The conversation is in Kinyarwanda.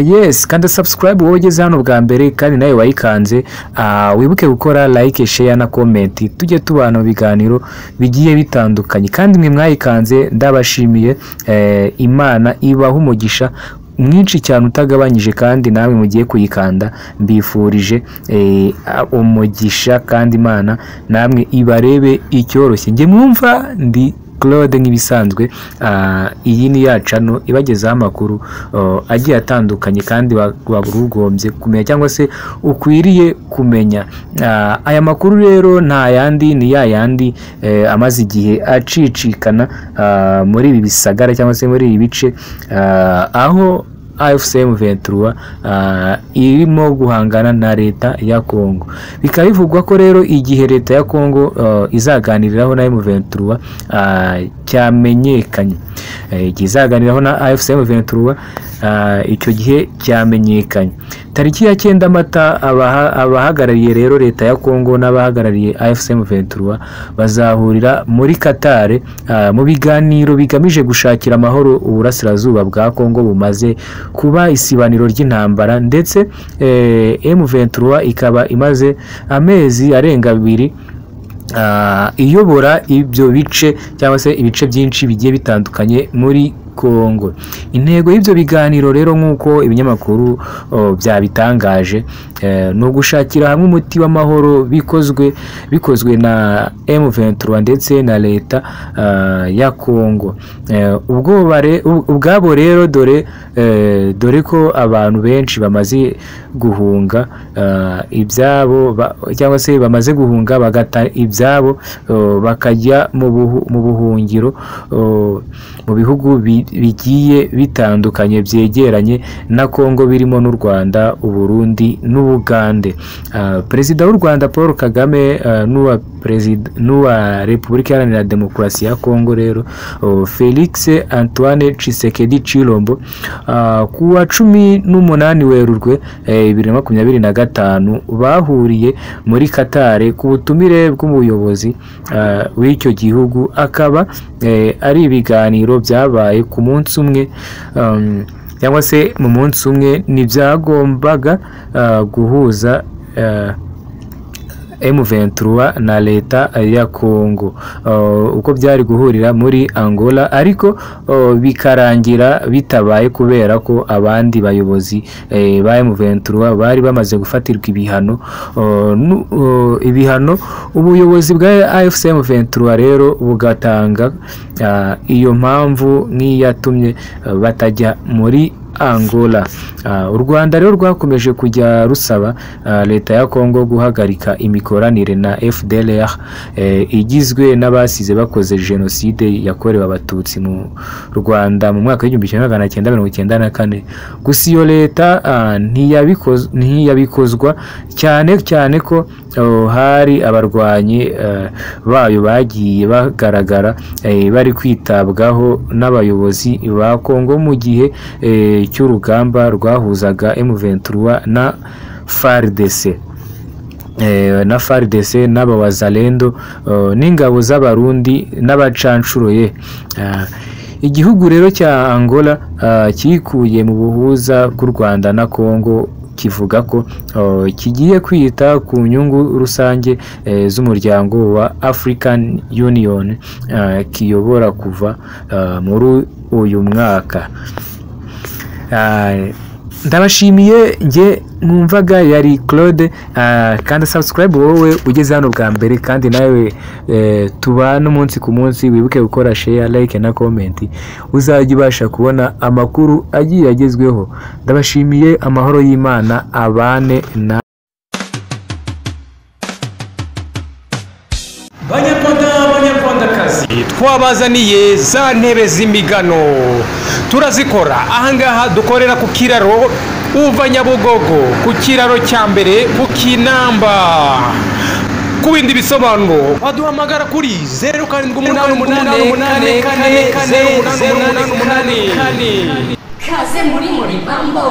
Yes, kandi subscribe wowe ugeze hano bwa mbere kandi nawe wayikanze, wibuke gukora like, share na comment, tujye tubana mu biganiro bigiye bitandukanye. Kandi mwe mwayikanze ndabashimiye, Imana ibaha umugisha mwinshi cyane utagabanyije, kandi namwe mugiye kuyikanda mbifurije umugisha, kandi Imana namwe ibarebe icyoroshye. Nge mwumva ndi Claude nk'ibisanzwe, iyi ni ya channel ibagezaho amakuru agiye atandukanye kandi warugombye kumenya cyangwa se ukwiriye kumenya. Aya makuru rero nta yandi ni ya yandi amaze igihe acicikana muri ibi bisagara cyangwa se muri ibi bice, aho AFC M23 irimo guhangana na leta ya Kongo. Bikaba bivugwa ko rero igihe leta ya Kongo izaganiriraho na M23 cyamenyekanye, izaganiriraho na AFC M23 icyo gihe cyamenyekanye. Tariki ya 9 Mata abahagarariye rero leta ya Kongo n'abahagarariye AFC M23 bazahurira muri Qatar mu biganiro bigamije gushakira amahoro uburasirazuba bwa Kongo bumaze kuba isibaniro ry'intambara, ndetse M23 ikaba imaze amezi arenga 2 iyobora ibyo bice cyangwa se ibice byinshi bigiye bitandukanye muri Kongo. Intego y'ibyo biganiro rero nk'uko ibinyamakuru byabitangaje no gushakira hamwe umuti w'amahoro bikozwe na M23 ndetse na leta ya Kongo. Ubwabo rero dore ko abantu benshi bamaze guhunga ibyabo cyangwa se bamaze guhunga bagata ibyabo bakajya mu buhungiro mu bihugu bigiye bitandukanye byegeranye na Kongo birimo n'u Rwanda, Uburundi n'Ubugande. Perezida w'u Rwanda Paul Kagame n'uwa Repubulika Iharanira Demokarasi ya Kongo rero Felix Antoine Tshisekedi Tshilombo ku wa 18 Werurwe 2025 bahuriye muri Qatar ku butumire bw'umuyobozi w'icyo gihugu. Akaba ari ibiganiro byabaye ku munsi umwe, cyangwa se mu munsi umwe n'ibyagombaga guhuza M23 na leta ya Kongo, uko byari guhurira muri Angola, ariko bikarangira bitabaye kubera ko abandi bayobozi ba M23 bari bamaze gufatirwa ibihano. Ubuyobozi bwa AFC M23 rero bugatanga iyo mpamvu nk'iyatumye batajya muri Angola. U Rwanda rero rwakomeje kujya rusaba leta ya Kongo guhagarika imikoranire na FDLR igizwe n'abasize bakoze genocide yakorewe abatutsi mu Rwanda mu mwaka w'1994. Gusa iyo leta ntiyabikozwa cyane ko hari abarwanyi bayo bagiye bagaragara bari kwitabwaho n'abayobozi ba Kongo mu gihe cy'urugamba rwahuzaga M23 na FARDC n'abawazalendo n'ingabo z'abarundi n'abacancuroye. Igihugu rero cya Angola kikuye mu buhuza bw'u Rwanda na Kongo kivuga ko kigiye kwita ku nyungu rusange z'umuryango wa African Union kiyobora kuva muri uyu mwaka. Ndabashimiye, nge mwumvaga yari Claude, kandi subscribe wowe ugeze hano bwa mbere, kandi nawe tubana umunsi ku munsi, wibuke gukora share, like na comment, uzajya ubasha kubona amakuru agiye agezweho. Ndabashimiye, amahoro y'Imana abane na Banyarwandakazi, twabazaniye za ntebe z'imigano, turazikora ahangaha dukorera ku kiraro uva Nyabugogo ku kiraro cya mbere ku Kinamba. Ku bindi bisobanuro waduhamagara kuri 0788 Kaze muri Bambo.